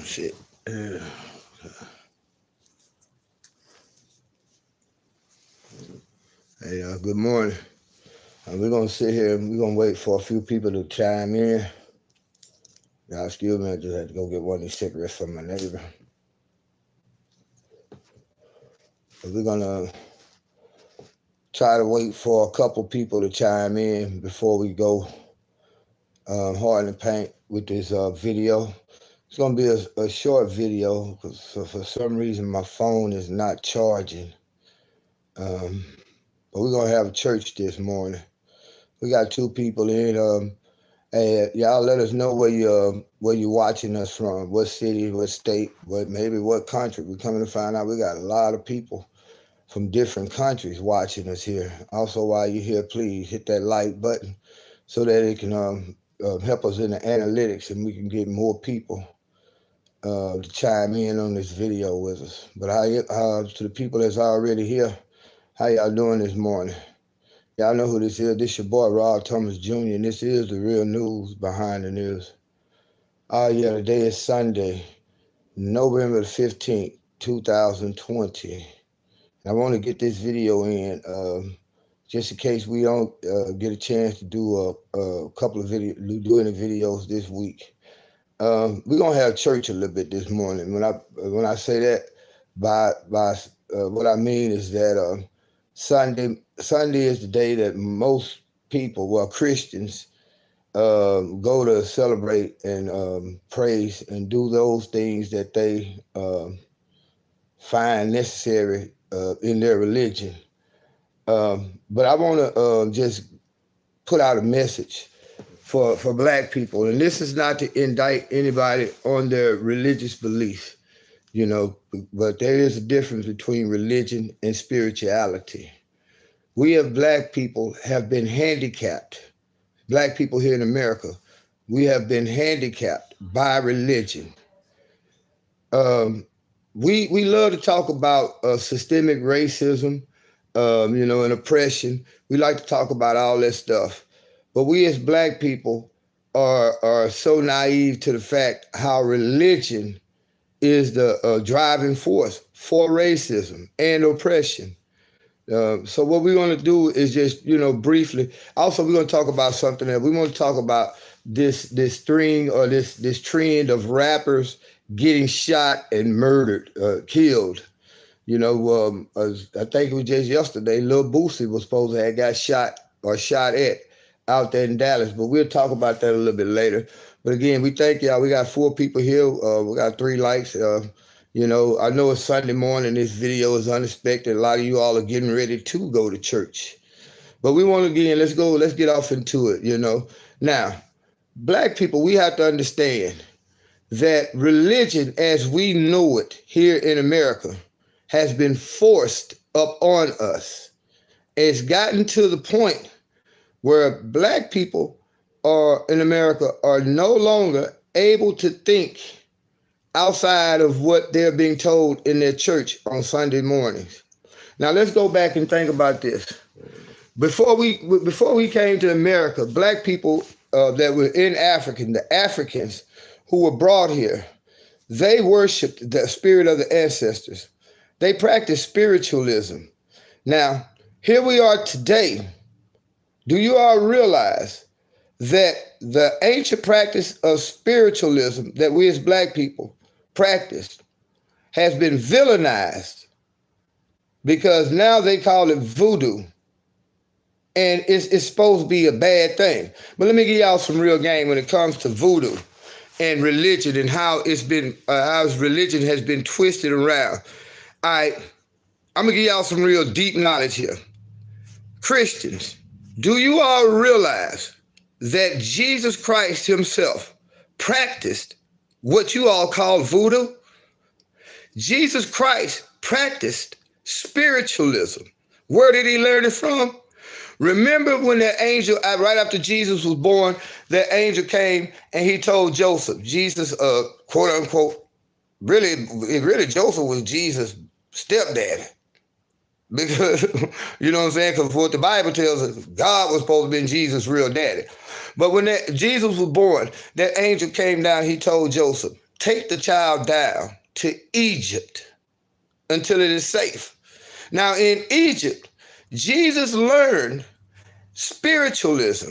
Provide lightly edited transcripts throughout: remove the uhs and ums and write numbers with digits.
Shit. Hey, good morning. We're going to sit here and we're going to wait for a few people to chime in. Y'all excuse me, I just had to go get one of these cigarettes from my neighbor. But we're going to try to wait for a couple people to chime in before we go hard in the paint with this video. It's going to be a short video because for some reason my phone is not charging. But we're going to have a church this morning. We got two people in. Hey, y'all let us know where you're watching us from, what city, what state, maybe what country. We're coming to find out we got a lot of people from different countries watching us here. Also, while you're here, please hit that like button so that it can help us in the analytics and we can get more people to chime in on this video with us. But to the people that's already here, how y'all doing this morning? Y'all know who this is. This your boy, Rob Thomas Jr., and this is The Real News Behind the News. Yeah, today is Sunday, November the 15th, 2020. And I want to get this video in just in case we don't get a chance to do a couple of any videos this week. We're going to have church a little bit this morning. When I say that, by what I mean is that Sunday is the day that most people, well, Christians, go to celebrate and praise and do those things that they find necessary in their religion. But I want to just put out a message for Black people, and this is not to indict anybody on their religious beliefs, but there is a difference between religion and spirituality. We as Black people have been handicapped. Black people here in America, we have been handicapped by religion. We love to talk about systemic racism, and oppression. We like to talk about all that stuff. But we as Black people are so naive to the fact how religion is the driving force for racism and oppression. So what we're going to do is just, briefly. Also, we're going to talk about something that we want to talk about this string or this trend of rappers getting shot and murdered, killed. I think it was just yesterday, Lil Boosie was supposed to have got shot at out there in Dallas, but we'll talk about that a little bit later. But again, we thank y'all. We got 4 people here. We got 3 likes. I know it's Sunday morning. This video is unexpected. A lot of you all are getting ready to go to church. But we want to, again, let's get off into it, Now, Black people, we have to understand that religion as we know it here in America has been forced up on us. It's gotten to the point where Black people in America are no longer able to think outside of what they're being told in their church on Sunday mornings. Now let's go back and think about this. Before we came to America, Black people that were in Africa, the Africans who were brought here, they worshiped the spirit of the ancestors. They practiced spiritualism. Now, here we are today. Do you all realize that the ancient practice of spiritualism that we as Black people practiced has been villainized because now they call it voodoo, and it's supposed to be a bad thing. But let me give y'all some real game when it comes to voodoo and religion and how religion has been twisted around. All right, I'm gonna give y'all some real deep knowledge here. Christians, do you all realize that Jesus Christ himself practiced what you all call voodoo? Jesus Christ practiced spiritualism. Where did he learn it from? Remember when that angel, right after Jesus was born, that angel came and he told Joseph, Jesus, quote unquote, really Joseph was Jesus' stepdaddy. Because, you know what I'm saying? Because what the Bible tells us, God was supposed to be Jesus' real daddy. But when Jesus was born, that angel came down, he told Joseph, take the child down to Egypt until it is safe. Now, in Egypt, Jesus learned spiritualism,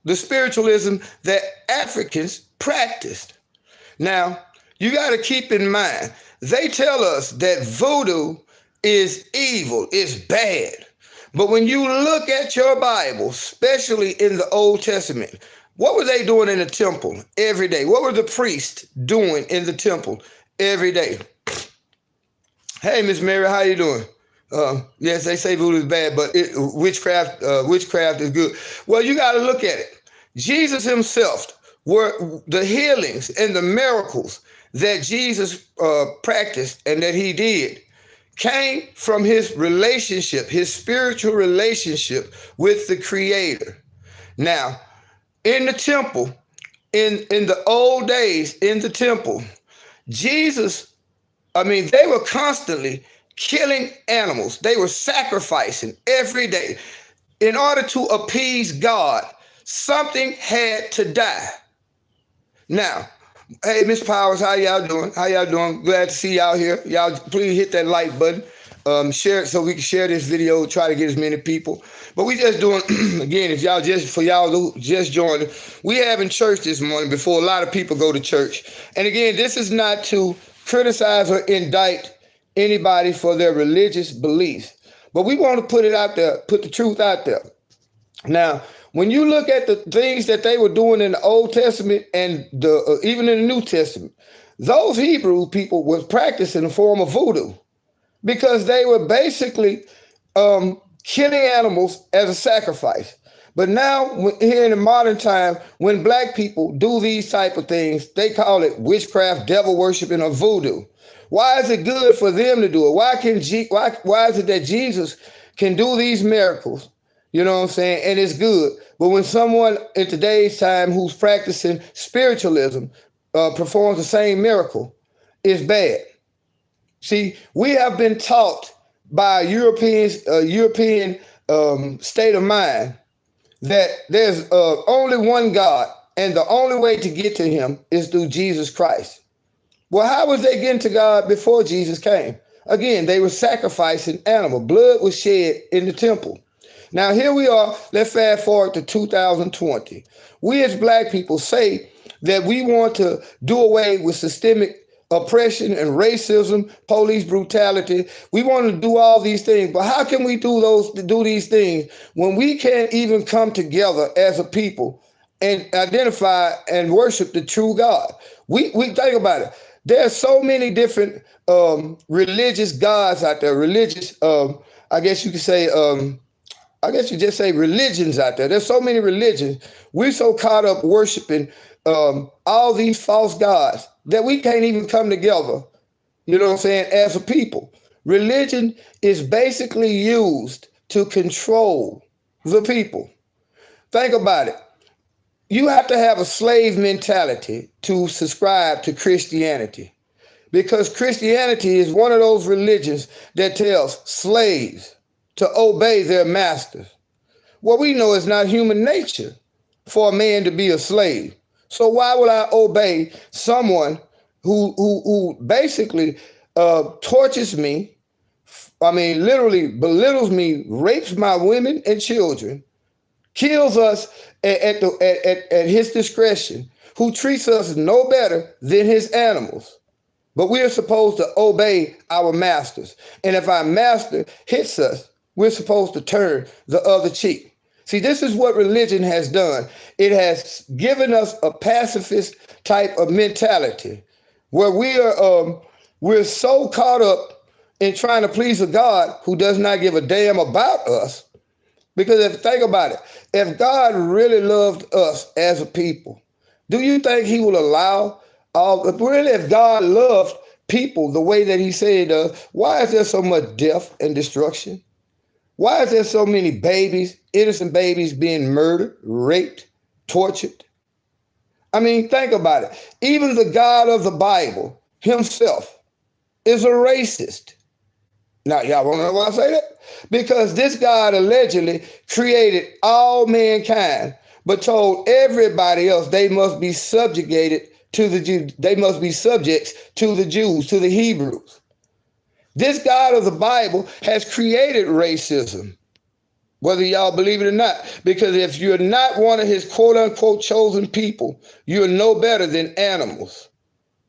the spiritualism that Africans practiced. Now, you got to keep in mind, they tell us that voodoo is evil, it's bad. But when you look at your Bible, especially in the Old Testament, what were they doing in the temple every day? What were the priests doing in the temple every day? Hey, Miss Mary, how you doing? Yes, they say voodoo is bad, but witchcraft is good. Well, you got to look at it. Jesus himself, were the healings and the miracles that Jesus practiced and that he did came from his relationship, his spiritual relationship with the Creator. Now, in the temple, in the old days, in the temple, they were constantly killing animals. They were sacrificing every day. In order to appease God, something had to die. Now, hey, Miss Powers, how y'all doing? How y'all doing? Glad to see y'all here. Y'all please hit that like button. Share it so we can share this video, try to get as many people. But we just doing, again, if y'all who just joined, we having church this morning before a lot of people go to church. And again, this is not to criticize or indict anybody for their religious beliefs, but we want to put it out there, put the truth out there. Now, when you look at the things that they were doing in the Old Testament and even in the New Testament, those Hebrew people was practicing a form of voodoo because they were basically killing animals as a sacrifice. But now, here in the modern time, when black people do these type of things, they call it witchcraft, devil worshiping, or voodoo. Why is it good for them to do it? Why is it that Jesus can do these miracles? You know what I'm saying? And it's good. But when someone in today's time who's practicing spiritualism performs the same miracle, it's bad. See, we have been taught by European state of mind that there's only one God, and the only way to get to him is through Jesus Christ. Well, how was they getting to God before Jesus came? Again, they were sacrificing animal. Blood was shed in the temple. Now, here we are. Let's fast forward to 2020. We as black people say that we want to do away with systemic oppression and racism, police brutality. We want to do all these things. But how can we do these things when we can't even come together as a people and identify and worship the true God? We think about it. There's so many different religious gods out there, I guess you just say religions out there. There's so many religions. We're so caught up worshiping all these false gods that we can't even come together, you know what I'm saying, as a people. Religion is basically used to control the people. Think about it. You have to have a slave mentality to subscribe to Christianity, because Christianity is one of those religions that tells slaves to obey their masters. Well, we know it's not human nature for a man to be a slave. So why would I obey someone who basically tortures me? I mean, literally belittles me, rapes my women and children, kills us at his discretion, who treats us no better than his animals. But we are supposed to obey our masters. And if our master hits us, we're supposed to turn the other cheek. See, this is what religion has done. It has given us a pacifist type of mentality where we're so caught up in trying to please a God who does not give a damn about us. Because think about it, if God really loved us as a people, do you think he will allow if God loved people the way that he said he does, why is there so much death and destruction? Why is there so many babies, innocent babies being murdered, raped, tortured? I mean, think about it. Even the God of the Bible himself is a racist. Now, y'all want to know why I say that? Because this God allegedly created all mankind, but told everybody else they must be subjugated to the Jews. They must be subjects to the Jews, to the Hebrews. This God of the Bible has created racism, whether y'all believe it or not. Because if you're not one of his quote unquote chosen people, you're no better than animals.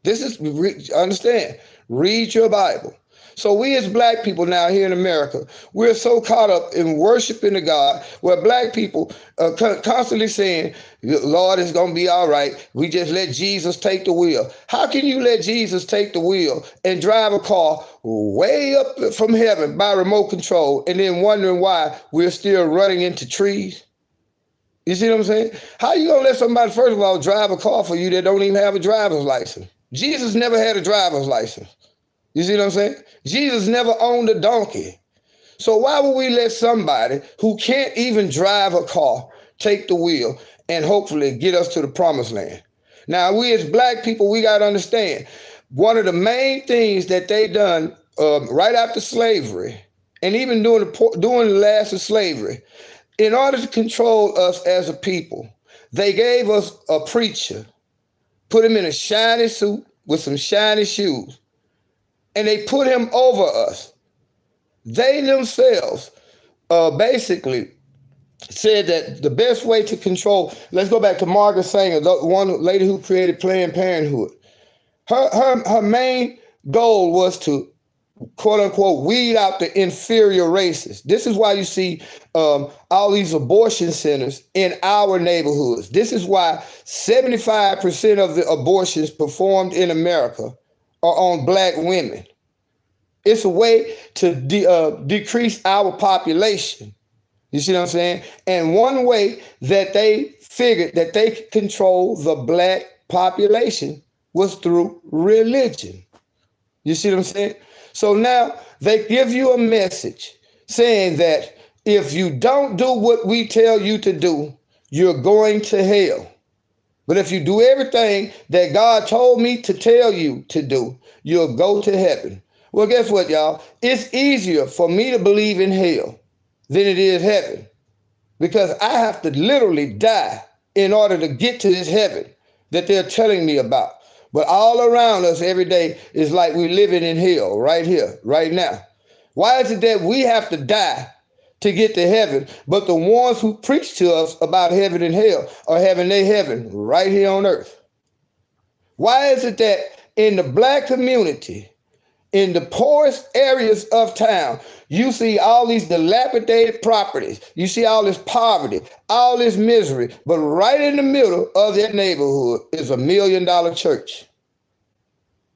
This is, understand, read your Bible. So we as black people now here in America, we're so caught up in worshiping the God where black people are constantly saying, Lord, it's going to be all right. We just let Jesus take the wheel. How can you let Jesus take the wheel and drive a car way up from heaven by remote control and then wondering why we're still running into trees? You see what I'm saying? How you going to let somebody, first of all, drive a car for you that don't even have a driver's license? Jesus never had a driver's license. You see what I'm saying? Jesus never owned a donkey. So why would we let somebody who can't even drive a car take the wheel and hopefully get us to the promised land? Now, we as black people, we got to understand, one of the main things that they done right after slavery, and even during the last of slavery, in order to control us as a people, they gave us a preacher, put him in a shiny suit with some shiny shoes, and they put him over us. They themselves basically said that the best way to control, let's go back to Margaret Sanger, the one lady who created Planned Parenthood. Her main goal was to, quote unquote, weed out the inferior races. This is why you see all these abortion centers in our neighborhoods. This is why 75% of the abortions performed in America are on black women. It's a way to decrease our population. You see what I'm saying? And one way that they figured that they could control the black population was through religion. You see what I'm saying? So now they give you a message saying that if you don't do what we tell you to do, you're going to hell. But if you do everything that God told me to tell you to do, you'll go to heaven. Well, guess what, y'all? It's easier for me to believe in hell than it is heaven, because I have to literally die in order to get to this heaven that they're telling me about. But all around us every day is like we're living in hell right here, right now. Why is it that we have to die to get to heaven, but the ones who preach to us about heaven and hell are having their heaven right here on earth? Why is it that in the black community, in the poorest areas of town, you see all these dilapidated properties, you see all this poverty, all this misery, but right in the middle of that neighborhood is $1 million church?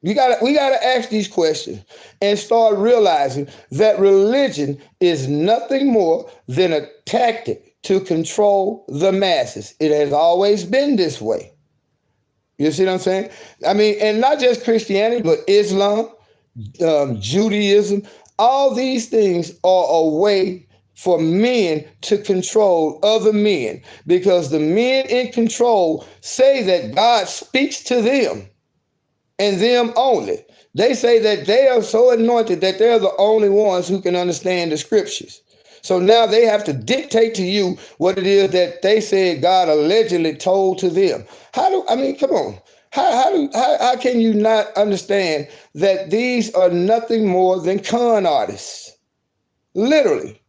We gotta ask these questions and start realizing that religion is nothing more than a tactic to control the masses. It has always been this way. You see what I'm saying? I mean, and not just Christianity, but Islam, Judaism, all these things are a way for men to control other men, because the men in control say that God speaks to them and them only. They say that they are so anointed that they're the only ones who can understand the scriptures. So now they have to dictate to you what it is that they said God allegedly told to them. Come on. How can you not understand that these are nothing more than con artists? Literally.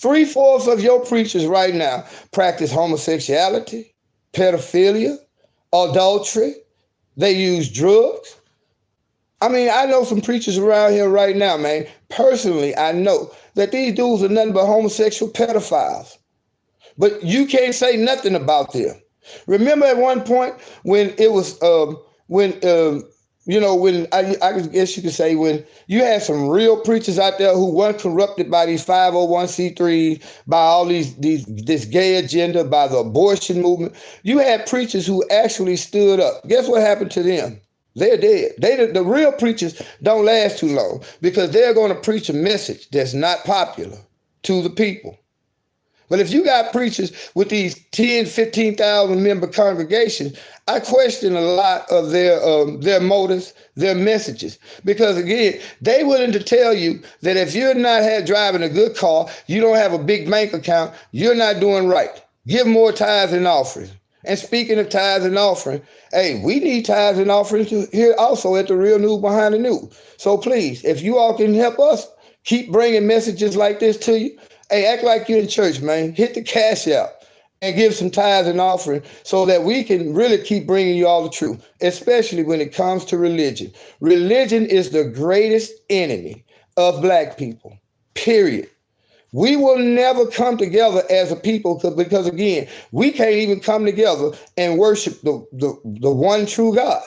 3/4 of your preachers right now practice homosexuality, pedophilia, adultery. They use drugs. I mean, I know some preachers around here right now, man. Personally, I know that these dudes are nothing but homosexual pedophiles. But you can't say nothing about them. Remember at one point when it was, I guess you could say when you had some real preachers out there who weren't corrupted by these 501c3s, by all this gay agenda, by the abortion movement. You had preachers who actually stood up. Guess what happened to them? They're dead. The real preachers don't last too long, because they're going to preach a message that's not popular to the people. But if you got preachers with these 10, 15,000 member congregations, I question a lot of their motives, their messages. Because again, they willing to tell you that if you're not driving a good car, you don't have a big bank account, you're not doing right. Give more tithes and offerings. And speaking of tithes and offering, hey, we need tithes and offerings here also at the Real News Behind the News. So please, if you all can help us keep bringing messages like this to you, hey, act like you're in church, man. Hit the cash out and give some tithes and offering so that we can really keep bringing you all the truth, especially when it comes to religion. Religion is the greatest enemy of black people, period. We will never come together as a people because again, we can't even come together and worship the one true God.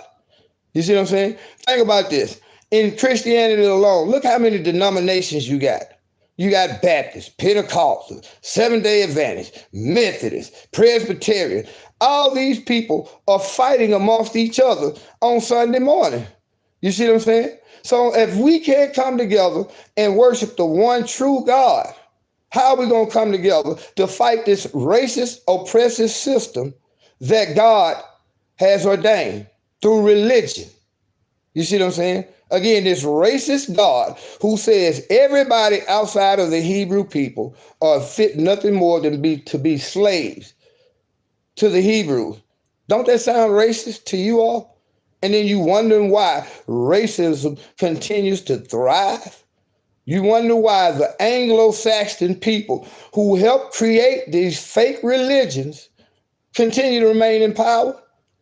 You see what I'm saying? Think about this. In Christianity alone, look how many denominations you got. You got Baptist, Pentecostal, Seventh-day Adventist, Methodist, Presbyterian. All these people are fighting amongst each other on Sunday morning. You see what I'm saying? So if we can't come together and worship the one true God, how are we going to come together to fight this racist, oppressive system that God has ordained through religion? You see what I'm saying? Again, this racist God who says everybody outside of the Hebrew people are fit nothing more than to be slaves to the Hebrews. Don't that sound racist to you all? And then you wondering why racism continues to thrive? You wonder why the Anglo-Saxon people who helped create these fake religions continue to remain in power?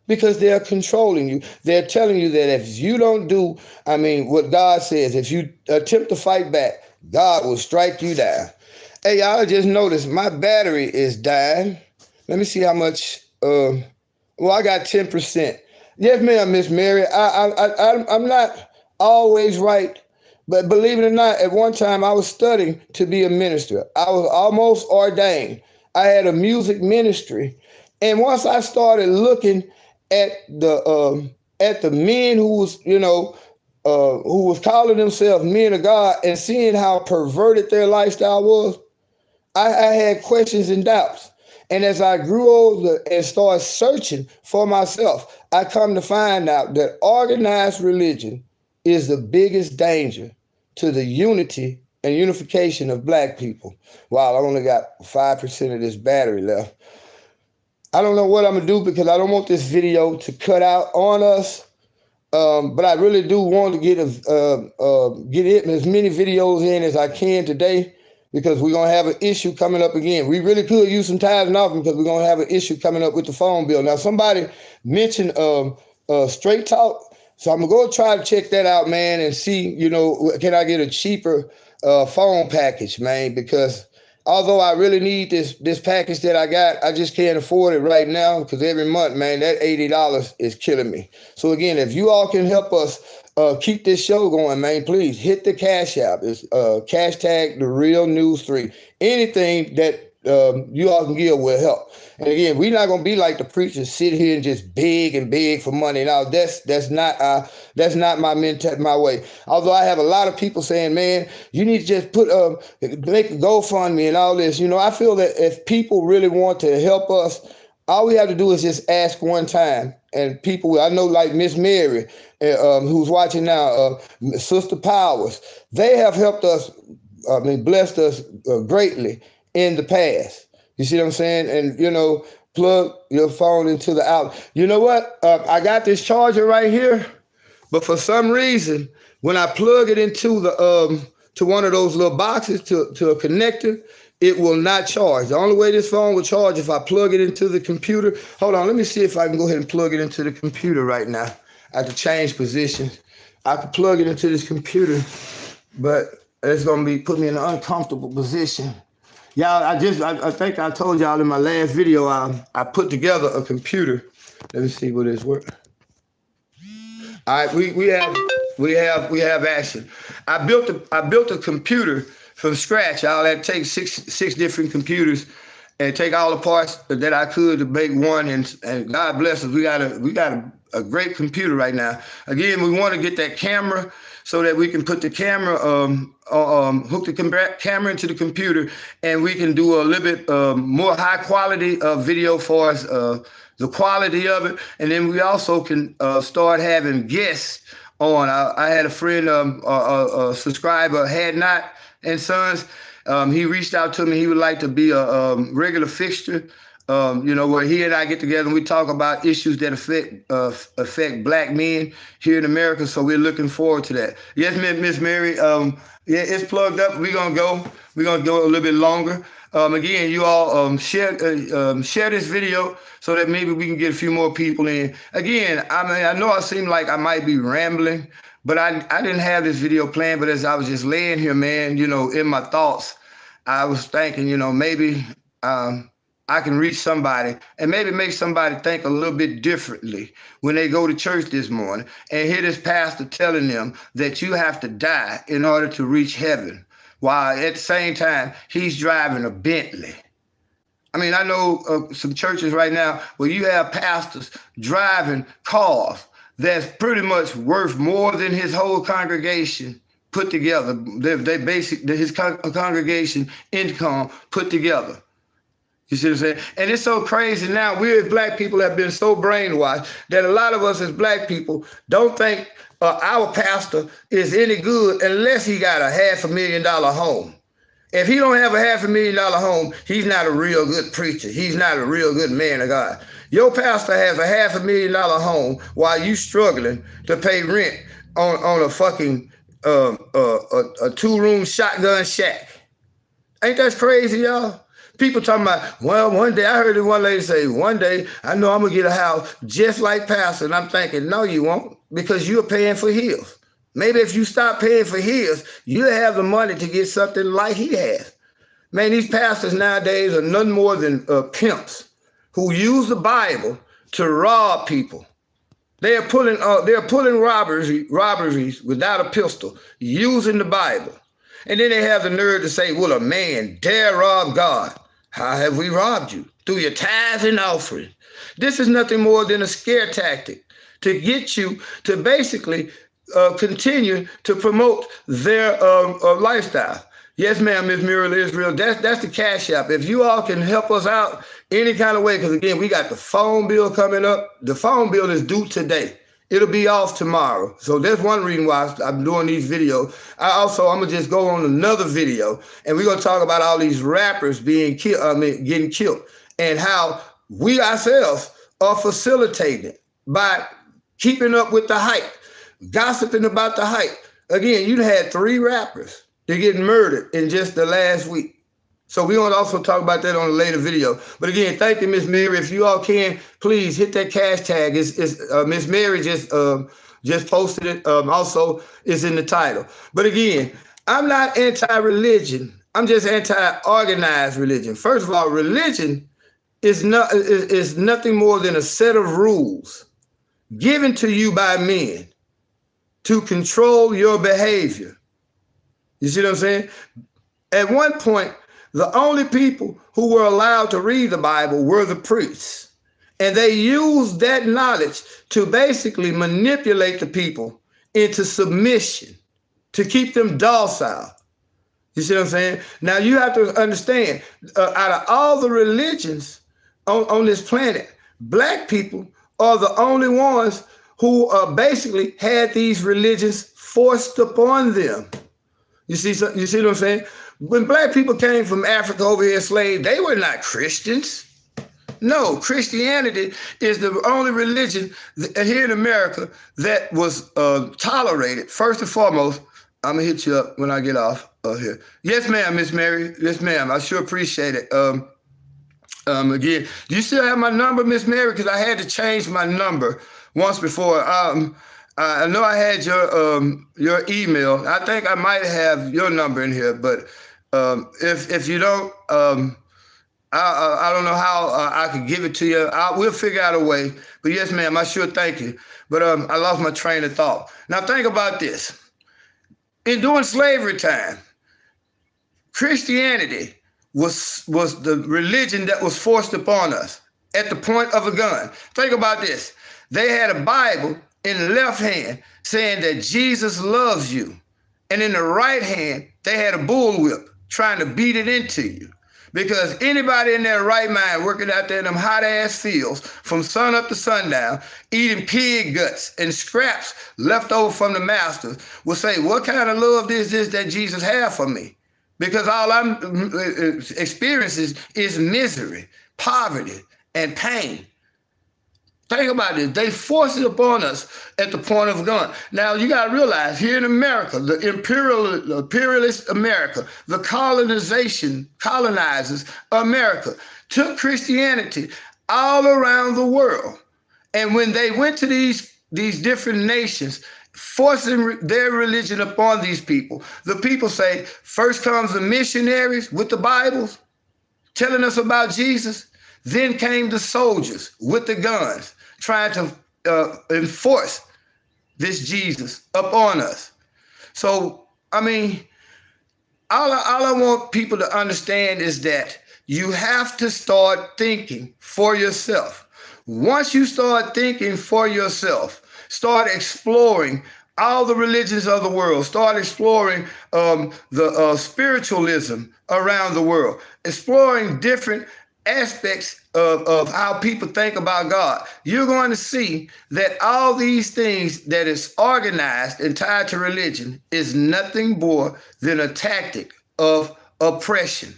Because they're controlling you. They're telling you that if you don't do, what God says, if you attempt to fight back, God will strike you down. Hey, y'all, just noticed my battery is dying. Let me see how much. I got 10%. Yes, ma'am, Miss Mary. I'm not always right. But believe it or not, at one time I was studying to be a minister. I was almost ordained. I had a music ministry. And once I started looking at the men who was calling themselves men of God and seeing how perverted their lifestyle was, I had questions and doubts. And as I grew older and started searching for myself, I come to find out that organized religion is the biggest danger to the unity and unification of black people. Wow, I only got 5% of this battery left. I don't know what I'm gonna do because I don't want this video to cut out on us. But I really do want to get as many videos in as I can today because we're gonna have an issue coming up again. We really could use some tithes and offering because we're gonna have an issue coming up with the phone bill. Now somebody mentioned Straight Talk. So I'm gonna go try to check that out, man, and see, can I get a cheaper phone package, man? Because although I really need this package that I got, I just can't afford it right now because every month, man, that $80 is killing me. So again, if you all can help us keep this show going, man, please hit the cash app. It's hashtag therealnews3. Anything that you all can give will help. And again, we're not gonna be like the preachers, sit here and just beg for money. Now that's not my way. Although I have a lot of people saying, man, you need to just make a GoFundMe and all this. I feel that if people really want to help us, all we have to do is just ask one time. And people, I know like Miss Mary, who's watching now, Sister Powers, they have helped us, blessed us greatly in the past. You see what I'm saying? And, plug your phone into the outlet. You know what? I got this charger right here, but for some reason, when I plug it into to one of those little boxes to a connector, it will not charge. The only way this phone will charge if I plug it into the computer. Hold on, let me see if I can go ahead and plug it into the computer right now. I have to change positions. I could plug it into this computer, but it's gonna put me in an uncomfortable position. Y'all, I think I told y'all in my last video, I put together a computer. Let me see what it's worth. All right, we have action. I built a computer from scratch. Y'all had to take six different computers and take all the parts that I could to make one. And God bless us, we got a great computer right now. Again, we want to get that camera so that we can put the camera, hook the camera into the computer, and we can do a little bit more high quality video for us, the quality of it. And then we also can start having guests on. I had a friend, a subscriber, Had Not and Sons. He reached out to me. He would like to be a regular fixture Where he and I get together and we talk about issues that affect black men here in America. So we're looking forward to that. Yes, Miss Mary. Yeah, it's plugged up. We're gonna go a little bit longer. Again, you all share this video so that maybe we can get a few more people in. Again, I mean, I know I seem like I might be rambling, but I didn't have this video planned. But as I was just laying here, man, in my thoughts, I was thinking, maybe I can reach somebody and maybe make somebody think a little bit differently when they go to church this morning and hear this pastor telling them that you have to die in order to reach heaven, while at the same time he's driving a Bentley. I mean, I know some churches right now where you have pastors driving cars that's pretty much worth more than his whole congregation put together. His congregation income put together. You see what I'm saying? And it's so crazy now. We as black people have been so brainwashed that a lot of us as black people don't think our pastor is any good unless he got a $500,000 home. If he don't have a $500,000 home, he's not a real good preacher. He's not a real good man of God. Your pastor has a $500,000 home while you struggling to pay rent on a fucking a 2-room shotgun shack. Ain't that crazy, y'all? People talking about, well, one day, I heard one lady say, one day, I know I'm going to get a house just like Pastor. And I'm thinking, no, you won't, because you're paying for his. Maybe if you stop paying for his, you'll have the money to get something like he has. Man, these pastors nowadays are nothing more than pimps who use the Bible to rob people. They're pulling robberies without a pistol, using the Bible. And then they have the nerve to say, will a man dare rob God? How have we robbed you? Through your tithes and offering. This is nothing more than a scare tactic to get you to basically continue to promote their lifestyle. Yes, ma'am, Ms. Muriel Israel, that's the Cash App. If you all can help us out any kind of way, because again, we got the phone bill coming up. The phone bill is due today. It'll be off tomorrow. So that's one reason why I'm doing these videos. I'm going to just go on another video and we're going to talk about all these rappers getting killed and how we ourselves are facilitating it by keeping up with the hype, gossiping about the hype. Again, you had 3 rappers that getting murdered in just the last week. So we're going to also talk about that on a later video. But again, thank you, Miss Mary. If you all can, please hit that cash tag. Miss Mary just posted it. Also, it's in the title. But again, I'm not anti-religion. I'm just anti-organized religion. First of all, religion is nothing more than a set of rules given to you by men to control your behavior. You see what I'm saying? At one point, the only people who were allowed to read the Bible were the priests. And they used that knowledge to basically manipulate the people into submission, to keep them docile. You see what I'm saying? Now you have to understand, out of all the religions on this planet, black people are the only ones who basically had these religions forced upon them. You see what I'm saying? When black people came from Africa over here enslaved, they were not Christians. No, Christianity is the only religion here in America that was tolerated. First and foremost, I'm going to hit you up when I get off here. Yes, ma'am, Miss Mary. Yes, ma'am. I sure appreciate it. Again, do you still have my number, Miss Mary? Because I had to change my number once before. I know I had your email. I think I might have your number in here, but if you don't, I don't know how I could give it to you. We'll figure out a way. But yes, ma'am, I sure thank you. But I lost my train of thought. Now think about this. During slavery time, Christianity was the religion that was forced upon us at the point of a gun. Think about this. They had a Bible in the left hand saying that Jesus loves you. And in the right hand, they had a bullwhip trying to beat it into you. Because anybody in their right mind working out there in them hot ass fields from sun up to sundown, eating pig guts and scraps left over from the masters will say, what kind of love is this that Jesus have for me? Because all I'm experiencing is misery. poverty, and pain. Think about this. They force it upon us at the point of gun. Now, you got to realize here in America, the imperialist America, the colonizers America took Christianity all around the world. And when they went to these different nations, forcing their religion upon these people, the people say, first comes the missionaries with the Bibles, telling us about Jesus. Then came the soldiers with the guns, trying to enforce this Jesus upon us. So, I mean, all I want people to understand is that you have to start thinking for yourself. Once you start thinking for yourself, start exploring all the religions of the world, start exploring the spiritualism around the world, exploring different aspects of how people think about God, you're going to see that all these things that is organized and tied to religion is nothing more than a tactic of oppression.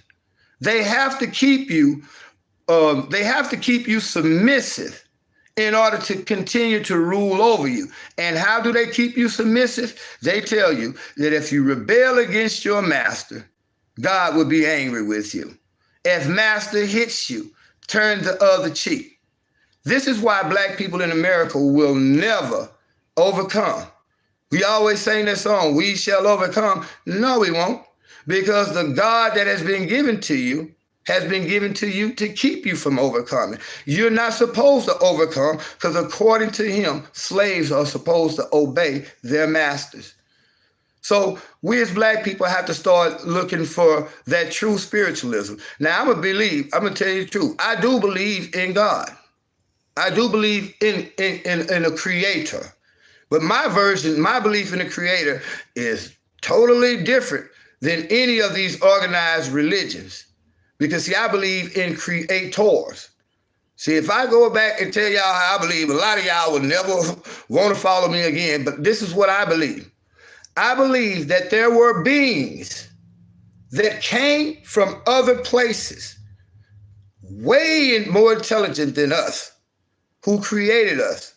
They have to keep you submissive in order to continue to rule over you. And how do they keep you submissive? They tell you that if you rebel against your master, God will be angry with you. If master hits you, turn the other cheek. This is why black people in America will never overcome. We always sing that song, we shall overcome. No, we won't. Because the God that has been given to you has been given to you to keep you from overcoming. You're not supposed to overcome because according to him, slaves are supposed to obey their masters. So we as black people have to start looking for that true spiritualism. Now, I'm going to tell you the truth. I do believe in God. I do believe in a creator. But my belief in the creator is totally different than any of these organized religions. Because, see, I believe in creators. See, if I go back and tell y'all how I believe, a lot of y'all will never want to follow me again. But this is what I believe. I believe that there were beings that came from other places, way more intelligent than us, who created us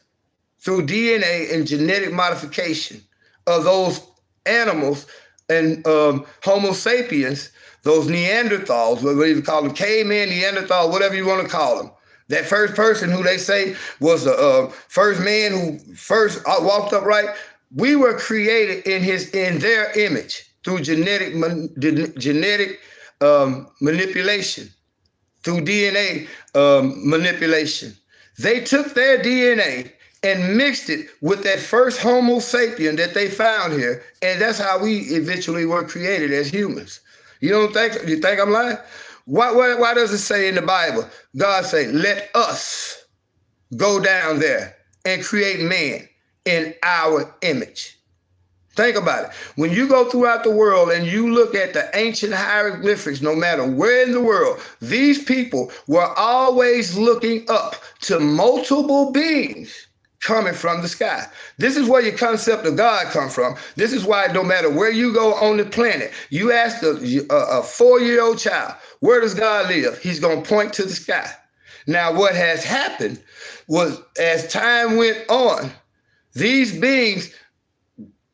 through DNA and genetic modification of those animals and Homo sapiens, those Neanderthals, whether you call them cavemen, Neanderthal, whatever you want to call them. That first person who they say was the first man who first walked upright. We were created in their image through genetic manipulation, through DNA manipulation. They took their DNA and mixed it with that first Homo sapien that they found here, and that's how we eventually were created as humans. You think I'm lying? Why does it say in the Bible, God say, let us go down there and create man in our image? Think about it. When you go throughout the world and you look at the ancient hieroglyphics, no matter where in the world, these people were always looking up to multiple beings coming from the sky. This is where your concept of God comes from. This is why no matter where you go on the planet, you ask a 4-year-old child, where does God live? He's going to point to the sky. Now, what has happened was as time went on, these beings,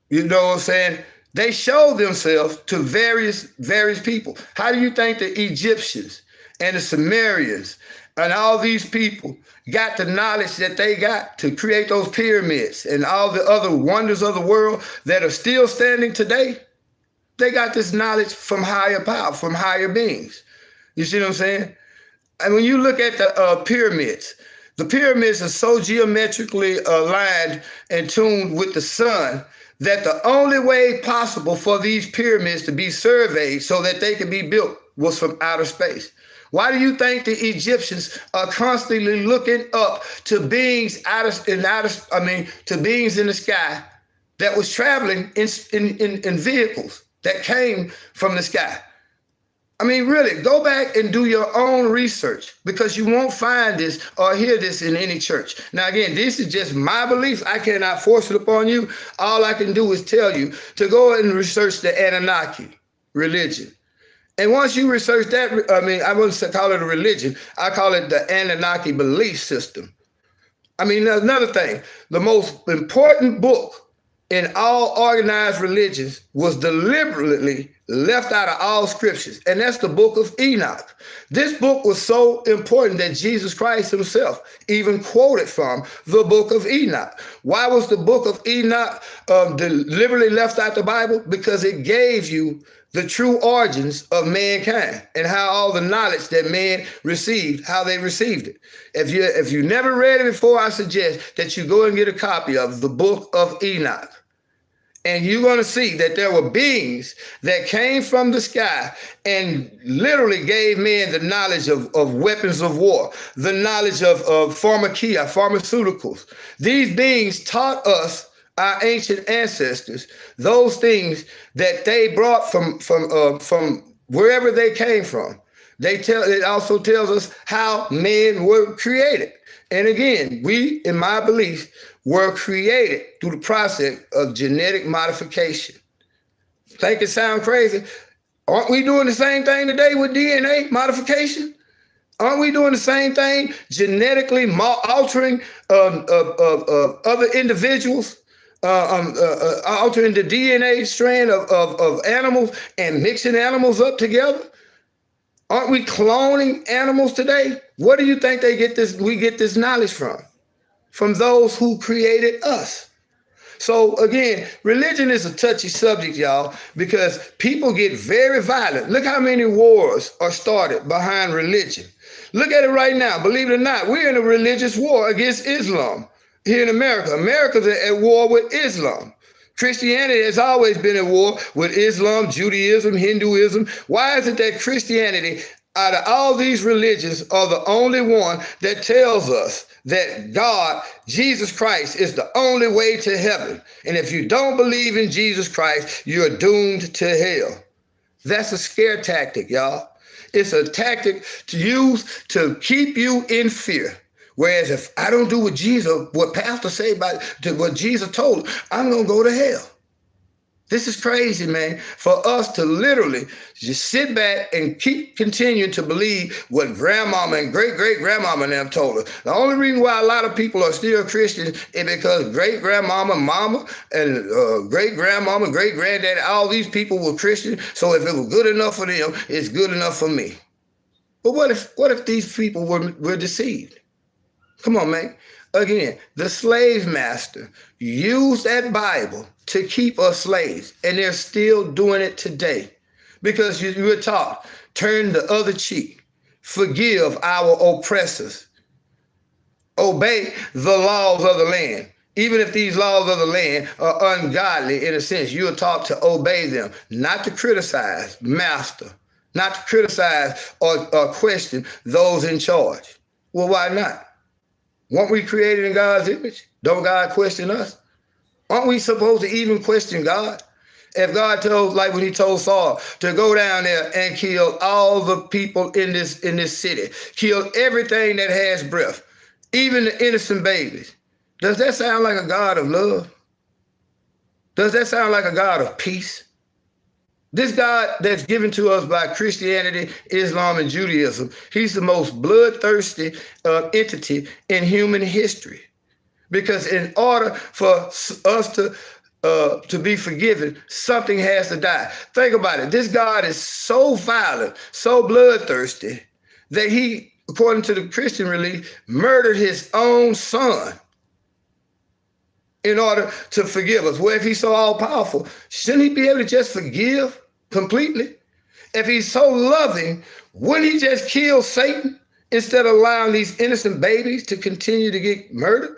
you know what I'm saying, they showed themselves to various people. How do you think the Egyptians and the Sumerians and all these people got the knowledge that they got to create those pyramids and all the other wonders of the world that are still standing today? They got this knowledge from higher power, from higher beings. You see what I'm saying? And when you look at the pyramids are so geometrically aligned and tuned with the sun that the only way possible for these pyramids to be surveyed so that they could be built was from outer space. Why do you think the Egyptians are constantly looking up to beings to beings in the sky that was traveling in vehicles that came from the sky? I mean, really, go back and do your own research because you won't find this or hear this in any church. Now, again, this is just my belief. I cannot force it upon you. All I can do is tell you to go and research the Anunnaki religion. And once you research that, I mean, I wouldn't call it a religion. I call it the Anunnaki belief system. I mean, there's another thing. The most important book in all organized religions was deliberately left out of all scriptures, and that's the book of Enoch. This book was so important that Jesus Christ himself even quoted from the book of Enoch. Why was the book of Enoch deliberately left out the Bible? Because it gave you the true origins of mankind and how all the knowledge that man received, how they received it. If you never read it before, I suggest that you go and get a copy of the book of Enoch. And you're going to see that there were beings that came from the sky and literally gave men the knowledge of weapons of war, the knowledge of pharmakia, pharmaceuticals. These beings taught us, our ancient ancestors, those things that they brought from wherever they came from. It also tells us how men were created. And again, we, in my belief, were created through the process of genetic modification. Think it sound crazy? Aren't we doing the same thing today with DNA modification? Aren't we doing the same thing, genetically altering other individuals, altering the DNA strand of animals and mixing animals up together? Aren't we cloning animals today? What do you think we get this knowledge from? From those who created us. So again, religion is a touchy subject, y'all, because people get very violent. Look how many wars are started behind religion. Look at it right now. Believe it or not, we're in a religious war against Islam here in America. America's at war with Islam. Christianity has always been at war with Islam, Judaism, Hinduism. Why is it that Christianity, out of all these religions, are the only one that tells us that God, Jesus Christ, is the only way to heaven? And if you don't believe in Jesus Christ, you're doomed to hell. That's a scare tactic, y'all. It's a tactic to use to keep you in fear. Whereas if I don't do what Pastor say about what Jesus told, I'm going to go to hell. This is crazy, man, for us to literally just sit back and keep continuing to believe what grandmama and great-great-grandmama and them told us. The only reason why a lot of people are still Christians is because great-grandmama, mama, and great-grandmama, great-granddaddy, all these people were Christians, so if it was good enough for them, it's good enough for me. But what if these people were deceived? Come on, man. Again, the slave master used that Bible to keep us slaves, and they're still doing it today. Because you were taught, turn the other cheek, forgive our oppressors, obey the laws of the land. Even if these laws of the land are ungodly in a sense, you are taught to obey them, not to criticize master, not to criticize or question those in charge. Well, why not? Weren't we created in God's image? Don't God question us? Aren't we supposed to even question God? If God told, like when he told Saul, to go down there and kill all the people in this city, kill everything that has breath, even the innocent babies. Does that sound like a God of love? Does that sound like a God of peace? This God that's given to us by Christianity, Islam, and Judaism, he's the most bloodthirsty entity in human history. Because in order for us to be forgiven, something has to die. Think about it. This God is so violent, so bloodthirsty, that he, according to the Christian relief, murdered his own son in order to forgive us. Well, if he's so all-powerful, shouldn't he be able to just forgive completely? If he's so loving, wouldn't he just kill Satan instead of allowing these innocent babies to continue to get murdered?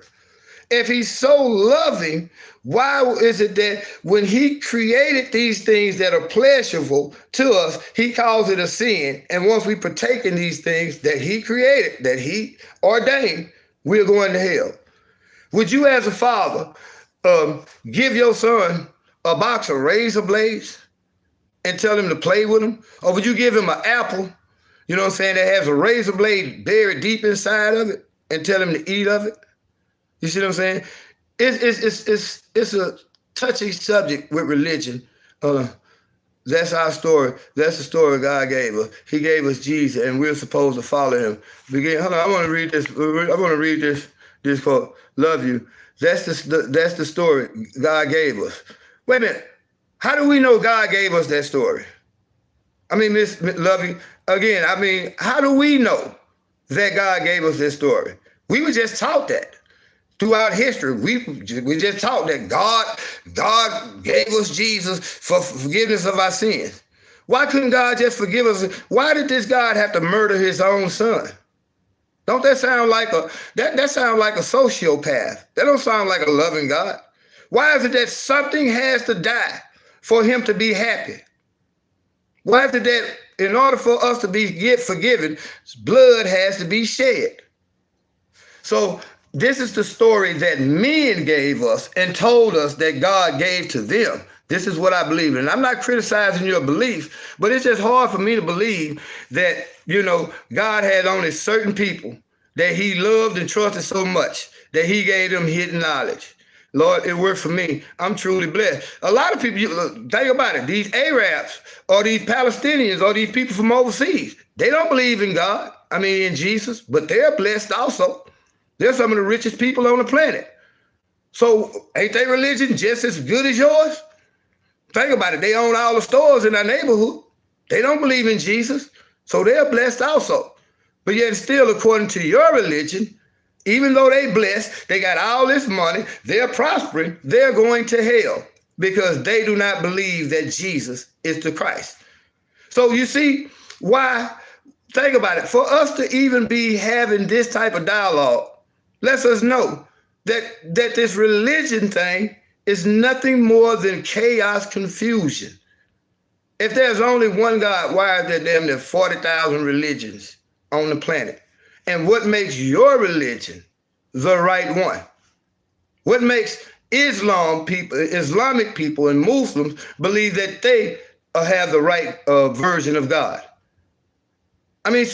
If he's so loving, why is it that when he created these things that are pleasurable to us, he calls it a sin? And once we partake in these things that he created, that he ordained, we're going to hell. Would you as a father give your son a box of razor blades and tell him to play with them? Or would you give him an apple, you know what I'm saying, that has a razor blade buried deep inside of it and tell him to eat of it? You see what I'm saying? It's a touchy subject with religion. That's our story. That's the story God gave us. He gave us Jesus, and we're supposed to follow him. Hold on, I want to read this. I want to read this quote. Love you. That's the story God gave us. Wait a minute. How do we know God gave us that story? I mean, Miss Love you again. I mean, how do we know that God gave us this story? We were just taught that throughout history. We just taught that God gave us Jesus for forgiveness of our sins. Why couldn't God just forgive us? Why did this God have to murder his own son? Don't that sound like that sound like a sociopath? That don't sound like a loving God. Why is it that something has to die for him to be happy? Why is it that in order for us to get forgiven, blood has to be shed? So this is the story that men gave us and told us that God gave to them. This is what I believe in. And I'm not criticizing your belief, but it's just hard for me to believe that, God had only certain people that he loved and trusted so much that he gave them hidden knowledge. Lord, it worked for me. I'm truly blessed. A lot of people, think about it, these Arabs or these Palestinians or these people from overseas, they don't believe in God, in Jesus, but they're blessed also. They're some of the richest people on the planet. So ain't their religion just as good as yours? Think about it. They own all the stores in our neighborhood. They don't believe in Jesus, so they're blessed also. But yet still, according to your religion, even though they blessed, they got all this money, they're prospering, they're going to hell because they do not believe that Jesus is the Christ. So you see why, think about it, for us to even be having this type of dialogue, lets us know that this religion thing is nothing more than chaos, confusion. If there's only one God, why are there damn near 40,000 religions on the planet? And what makes your religion the right one? What makes Islamic people and Muslims believe that they have the right version of God?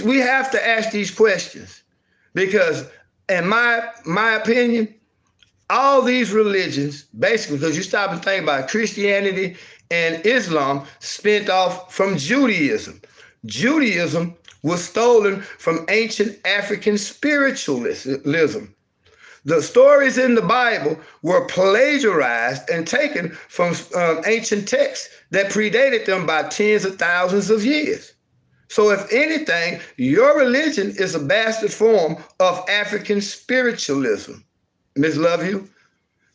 We have to ask these questions because, in my opinion, all these religions, basically, because you stop and think about it, Christianity and Islam spent off from Judaism. Judaism was stolen from ancient African spiritualism. The stories in the Bible were plagiarized and taken from ancient texts that predated them by tens of thousands of years. So if anything, your religion is a bastard form of African spiritualism. Ms. Love you?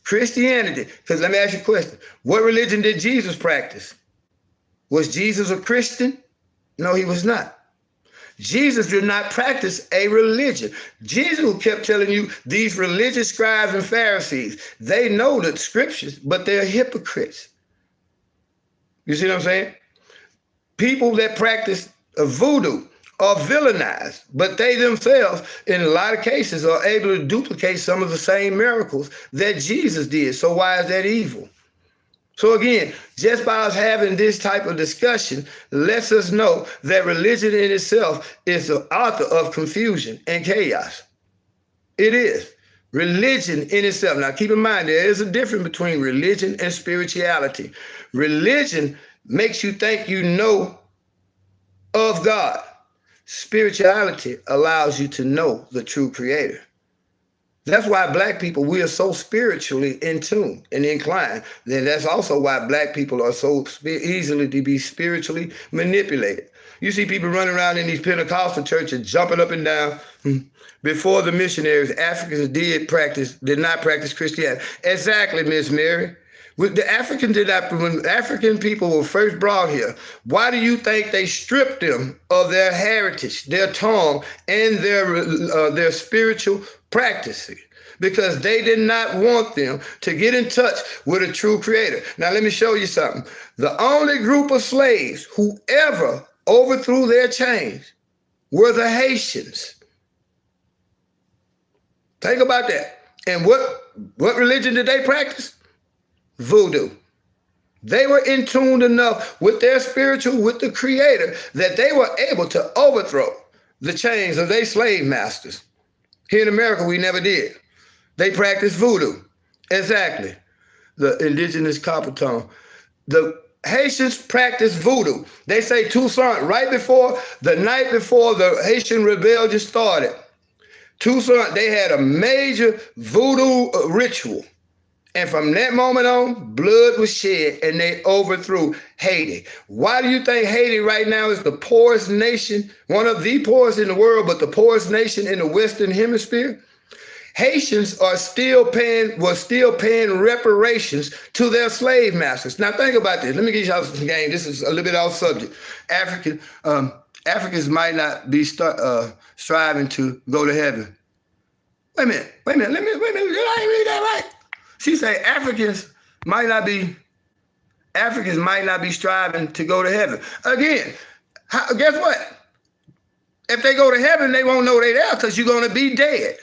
Christianity, because let me ask you a question. What religion did Jesus practice? Was Jesus a Christian? No, he was not. Jesus did not practice a religion. Jesus kept telling you these religious scribes and Pharisees, they know the scriptures, but they're hypocrites. You see what I'm saying? People that practice voodoo are villainized, but they themselves, in a lot of cases, are able to duplicate some of the same miracles that Jesus did. So why is that evil? So again, just by us having this type of discussion lets us know that religion in itself is the author of confusion and chaos. It is. Religion in itself. Now keep in mind, there is a difference between religion and spirituality. Religion makes you think you know of God. Spirituality allows you to know the true creator. That's why Black people, we are so spiritually in tune and inclined. Then that's also why Black people are so easily to be spiritually manipulated. You see people running around in these Pentecostal churches jumping up and down. Before the missionaries, Africans did not practice Christianity. Exactly, Miss Mary. When African people were first brought here, why do you think they stripped them of their heritage, their tongue, and their spiritual practicing? Because they did not want them to get in touch with a true creator. Now, let me show you something. The only group of slaves who ever overthrew their chains were the Haitians. Think about that. And what religion did they practice? Voodoo. They were in tune enough with their spiritual, with the creator, that they were able to overthrow the chains of their slave masters. Here in America, we never did. They practiced voodoo. Exactly. The indigenous copper tone. The Haitians practice voodoo. They say Toussaint, right before the night before the Haitian rebellion started, Toussaint, they had a major voodoo ritual. And from that moment on, blood was shed and they overthrew Haiti. Why do you think Haiti right now is the poorest nation, one of the poorest in the world, but the poorest nation in the Western Hemisphere? Haitians were still paying reparations to their slave masters. Now think about this. Let me give y'all some game. This is a little bit off subject. Africans might not be striving to go to heaven. Wait a minute. Wait a minute. Did I read that right? She said Africans might not be striving to go to heaven. Again, guess what? If they go to heaven, they won't know they're there because you're going to be dead.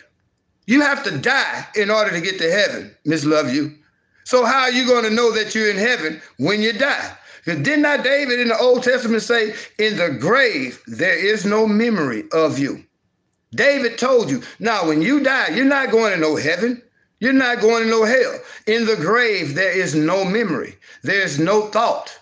You have to die in order to get to heaven, Miss Love You. So how are you going to know that you're in heaven when you die? Because did not David in the Old Testament say, in the grave, there is no memory of you? David told you. Now, when you die, you're not going to no heaven. You're not going to no hell. In the grave, there is no memory. There's no thought.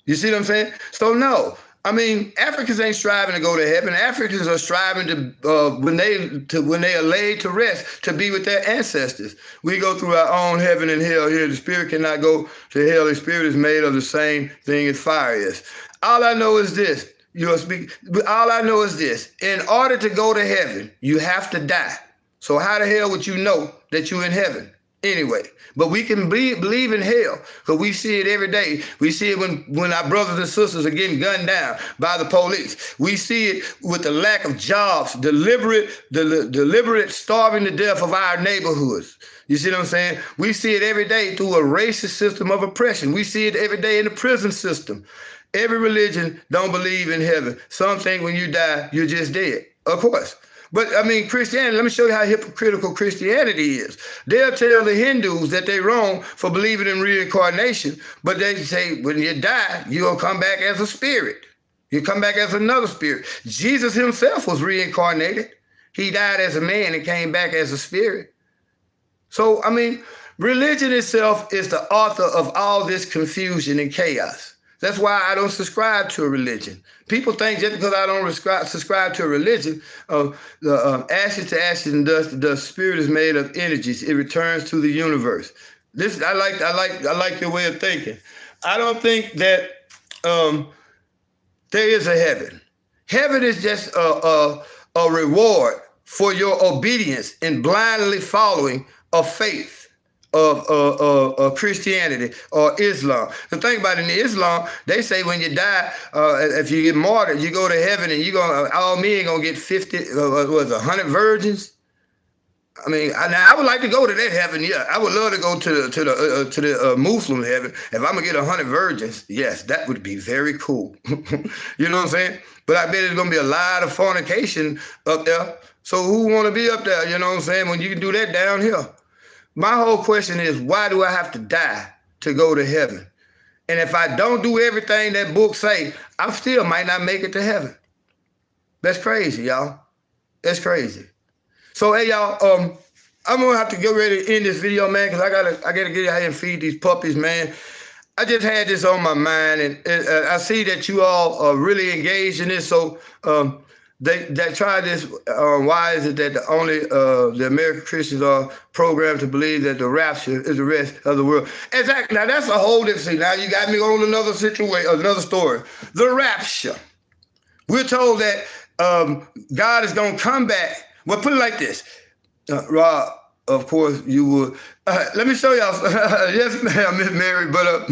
You see what I'm saying? So no. I mean, Africans ain't striving to go to heaven. Africans are striving to when they are laid to rest, to be with their ancestors. We go through our own heaven and hell here. The spirit cannot go to hell. The spirit is made of the same thing as fire is. All I know is this. All I know is this. In order to go to heaven, you have to die. So how the hell would you know that you're in heaven? Anyway, but we can believe in hell because we see it every day. We see it when our brothers and sisters are getting gunned down by the police. We see it with the lack of jobs, deliberate starving to death of our neighborhoods. You see what I'm saying? We see it every day through a racist system of oppression. We see it every day in the prison system. Every religion don't believe in heaven. Some think when you die, you're just dead. Of course. But I mean, Christianity, let me show you how hypocritical Christianity is. They'll tell the Hindus that they're wrong for believing in reincarnation, but they say when you die, you'll come back as a spirit. You come back as another spirit. Jesus himself was reincarnated. He died as a man and came back as a spirit. So, I mean, religion itself is the author of all this confusion and chaos. That's why I don't subscribe to a religion. People think just because I don't subscribe to a religion, ashes to ashes and dust to dust, spirit is made of energies. It returns to the universe. This I like your way of thinking. I don't think that there is a heaven. Heaven is just a reward for your obedience in blindly following of faith. Of Christianity or Islam. The thing about it, in Islam, they say when you die, if you get martyred, you go to heaven and all men gonna get 100 virgins. I mean, I would like to go to that heaven. Yeah, I would love to go to the Muslim heaven. If I'm gonna get 100 virgins, yes, that would be very cool. You know what I'm saying? But I bet there's gonna be a lot of fornication up there. So who want to be up there? You know what I'm saying? When you can do that down here. My whole question is, why do I have to die to go to heaven? And if I don't do everything that books say, I still might not make it to heaven. That's crazy, y'all. That's crazy. So, hey, y'all, I'm gonna have to get ready to end this video, man, because I gotta get out here and feed these puppies, man. I just had this on my mind, and I see that you all are really engaged in this. So, They try this. Why is it that the American Christians are programmed to believe that the rapture is the rest of the world? Exactly. Now that's a whole different thing. Now you got me on another story. The rapture. We're told that God is going to come back. Well, put it like this, Rob. Of course, you would. Let me show y'all. Yes, ma'am, Miss Mary. But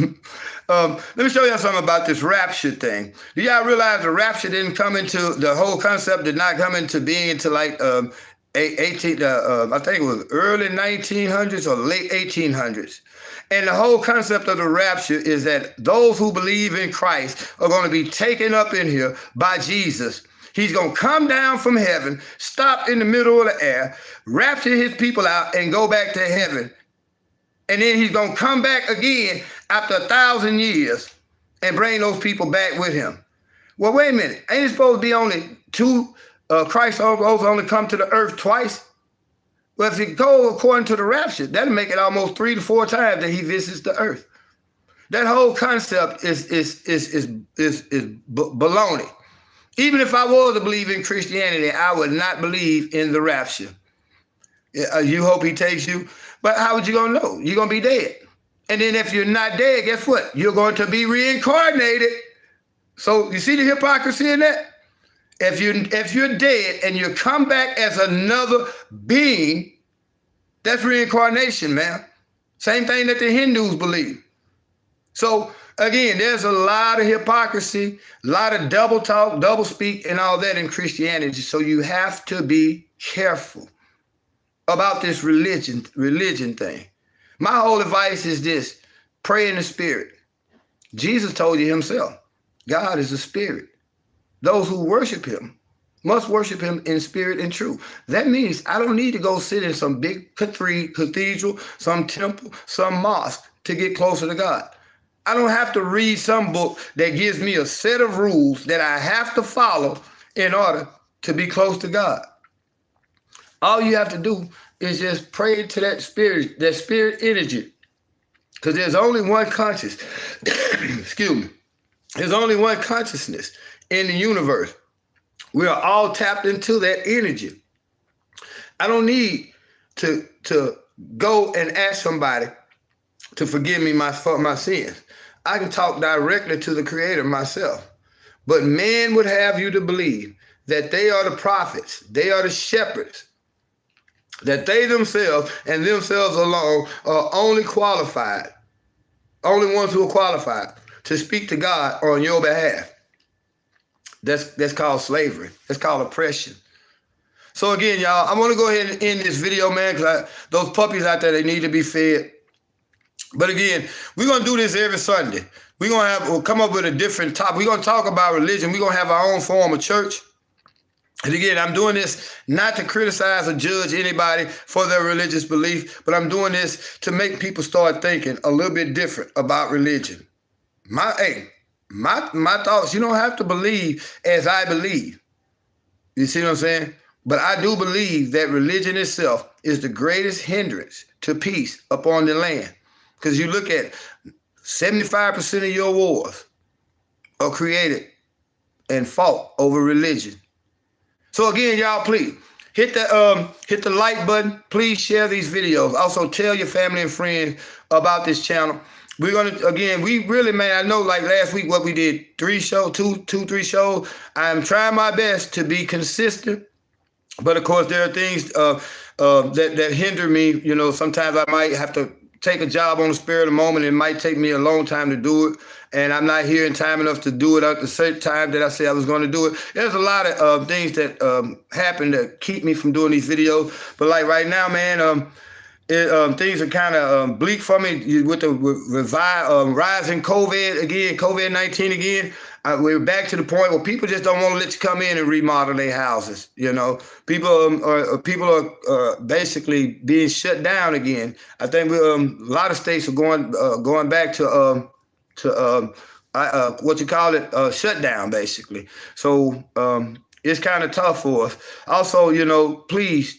let me show y'all something about this rapture thing. Do y'all realize the rapture the whole concept did not come into being until like I think it was early 1900s or late 1800s. And the whole concept of the rapture is that those who believe in Christ are going to be taken up in here by Jesus. He's going to come down from heaven, stop in the middle of the air, rapture his people out, and go back to heaven. And then he's going to come back again after 1,000 years and bring those people back with him. Well, wait a minute. Ain't it supposed to be only two? Christ only come to the earth twice? Well, if you go according to the rapture, that'll make it almost 3 to 4 times that he visits the earth. That whole concept is baloney. Even if I was to believe in Christianity, I would not believe in the rapture. You hope he takes you, but how would you gonna know? You're gonna be dead. And then if you're not dead, guess what? You're going to be reincarnated. So you see the hypocrisy in that? If you're dead and you come back as another being, that's reincarnation, man. Same thing that the Hindus believe. So again, there's a lot of hypocrisy, a lot of double talk, double speak, and all that in Christianity. So you have to be careful about this religion thing. My whole advice is this: pray in the spirit. Jesus told you himself, God is a spirit. Those who worship him must worship him in spirit and truth. That means I don't need to go sit in some big cathedral, some temple, some mosque to get closer to God. I don't have to read some book that gives me a set of rules that I have to follow in order to be close to God. All you have to do is just pray to that spirit energy. Because there's only one conscious, excuse me, there's only one consciousness in the universe. We are all tapped into that energy. I don't need to go and ask somebody to forgive me for my sins. I can talk directly to the Creator myself. But man would have you to believe that they are the prophets, they are the shepherds, that they themselves and themselves alone are only ones who are qualified to speak to God on your behalf. That's called slavery. That's called oppression. So again, y'all, I want to go ahead and end this video, man, because those puppies out there, they need to be fed. But again, we're going to do this every Sunday. We'll come up with a different topic. We're going to talk about religion. We're going to have our own form of church. And again, I'm doing this not to criticize or judge anybody for their religious belief, but I'm doing this to make people start thinking a little bit different about religion. My thoughts, you don't have to believe as I believe. You see what I'm saying? But I do believe that religion itself is the greatest hindrance to peace upon the land. Because you look at 75% of your wars are created and fought over religion. So again, y'all, please hit the like button. Please share these videos. Also tell your family and friends about this channel. We're going to, again, we really, man, I know like last week what we did, 3 shows. I'm trying my best to be consistent. But of course, there are things that hinder me. You know, sometimes I might have to take a job on the spur of the moment. It might take me a long time to do it. And I'm not here in time enough to do it at the same time that I said I was going to do it. There's a lot of things that happen to keep me from doing these videos. But like right now, man, things are kind of bleak for me with the rising COVID-19 again. We're back to the point where people just don't want to let you come in and remodel their houses. You know, people are basically being shut down again. I think a lot of states are going back to what you call it, shutdown, basically. So it's kind of tough for us. Also, you know, please,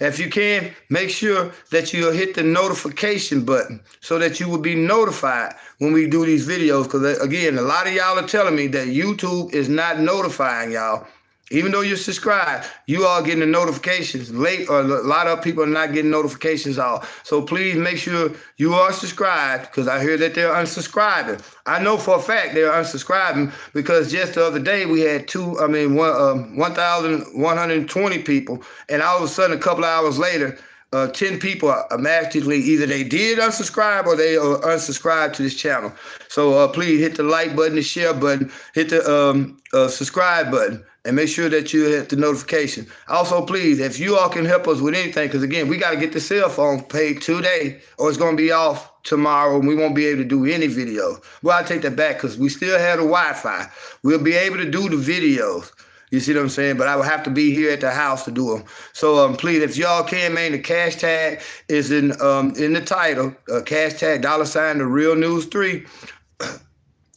if you can, make sure that you hit the notification button so that you will be notified when we do these videos. Because again, a lot of y'all are telling me that YouTube is not notifying y'all. Even though you're subscribed, you are getting the notifications late, or a lot of people are not getting notifications out. So please make sure you are subscribed, because I hear that they're unsubscribing. I know for a fact they're unsubscribing because just the other day we had 1,120 people, and all of a sudden a couple of hours later, 10 people magically either they did unsubscribe or they are unsubscribed to this channel. So please hit the like button, the share button, hit the subscribe button, and make sure that you hit the notification. Also, please, if you all can help us with anything, because again, we got to get the cell phone paid today, or it's going to be off tomorrow, and we won't be able to do any videos. Well, I take that back, because we still have the Wi-Fi. We'll be able to do the videos. You see what I'm saying? But I will have to be here at the house to do them. So please, if y'all can, man, the cash tag is in the title. Cash tag, $, therealnews3.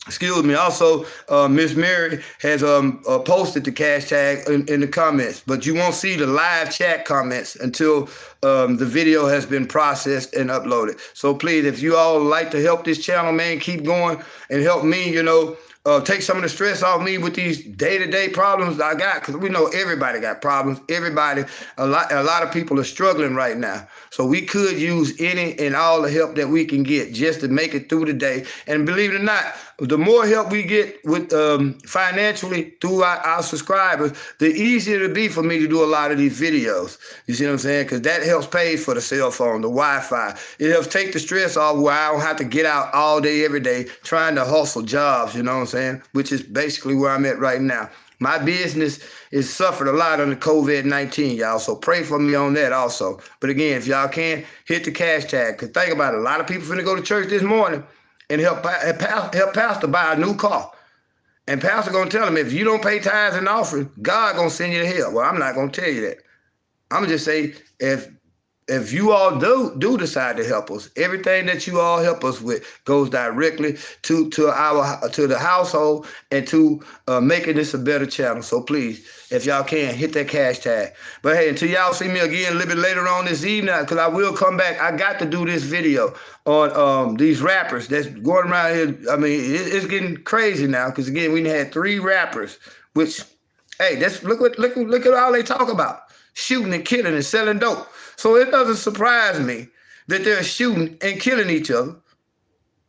Excuse me. Also, Miss Mary has posted the cash tag in the comments, but you won't see the live chat comments until the video has been processed and uploaded. So please, if you all like to help this channel, man, keep going and help me, take some of the stress off me with these day-to-day problems I got, because we know everybody got problems. Everybody, a lot of people are struggling right now. So we could use any and all the help that we can get just to make it through the day. And believe it or not, the more help we get with financially through our subscribers, the easier it'll be for me to do a lot of these videos. You see what I'm saying? Because that helps pay for the cell phone, the Wi-Fi. It helps take the stress off where I don't have to get out all day, every day, trying to hustle jobs, you know what I'm saying? Which is basically where I'm at right now. My business is suffered a lot under COVID-19, y'all, so pray for me on that also. But again, if y'all can, hit the cash tag, because think about it, a lot of people finna go to church this morning and help pastor buy a new car. And pastor gonna tell him, if you don't pay tithes and offering, God gonna send you to hell. Well, I'm not gonna tell you that. I'm gonna just say, if you all do decide to help us, everything that you all help us with goes directly to the household and to making this a better channel. So please, if y'all can, hit that cash tag. But hey, until y'all see me again a little bit later on this evening, because I will come back, I got to do this video on these rappers that's going around here. I mean, it's getting crazy now, because again, we had 3 rappers, which, hey, that's look at all they talk about. Shooting and killing and selling dope. So it doesn't surprise me that they're shooting and killing each other,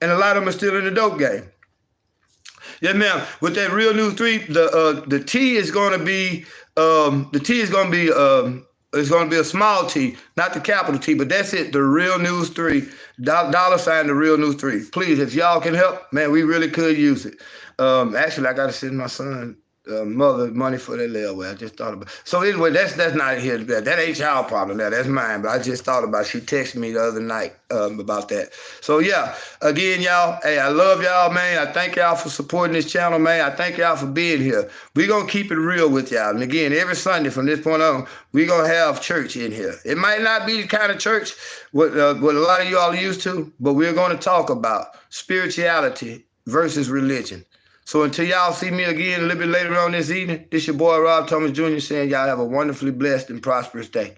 and a lot of them are still in the dope game. Yeah, ma'am. With that Real News 3, the T is going to be it's going to be a small T, not the capital T, but that's it. The Real News 3, $, the Real News 3. Please, if y'all can help, man, we really could use it. Actually, I got to send my son mother money for that layaway. I just thought about it. So anyway, that's not here. That ain't y'all problem now. That's mine. But I just thought about it. She texted me the other night about that. So yeah, again, y'all, hey, I love y'all, man. I thank y'all for supporting this channel, man. I thank y'all for being here. We're going to keep it real with y'all. And again, every Sunday from this point on, we're going to have church in here. It might not be the kind of church what a lot of y'all are used to, but we're going to talk about spirituality versus religion. So until y'all see me again a little bit later on this evening, this your boy Rob Thomas Jr. saying y'all have a wonderfully blessed and prosperous day.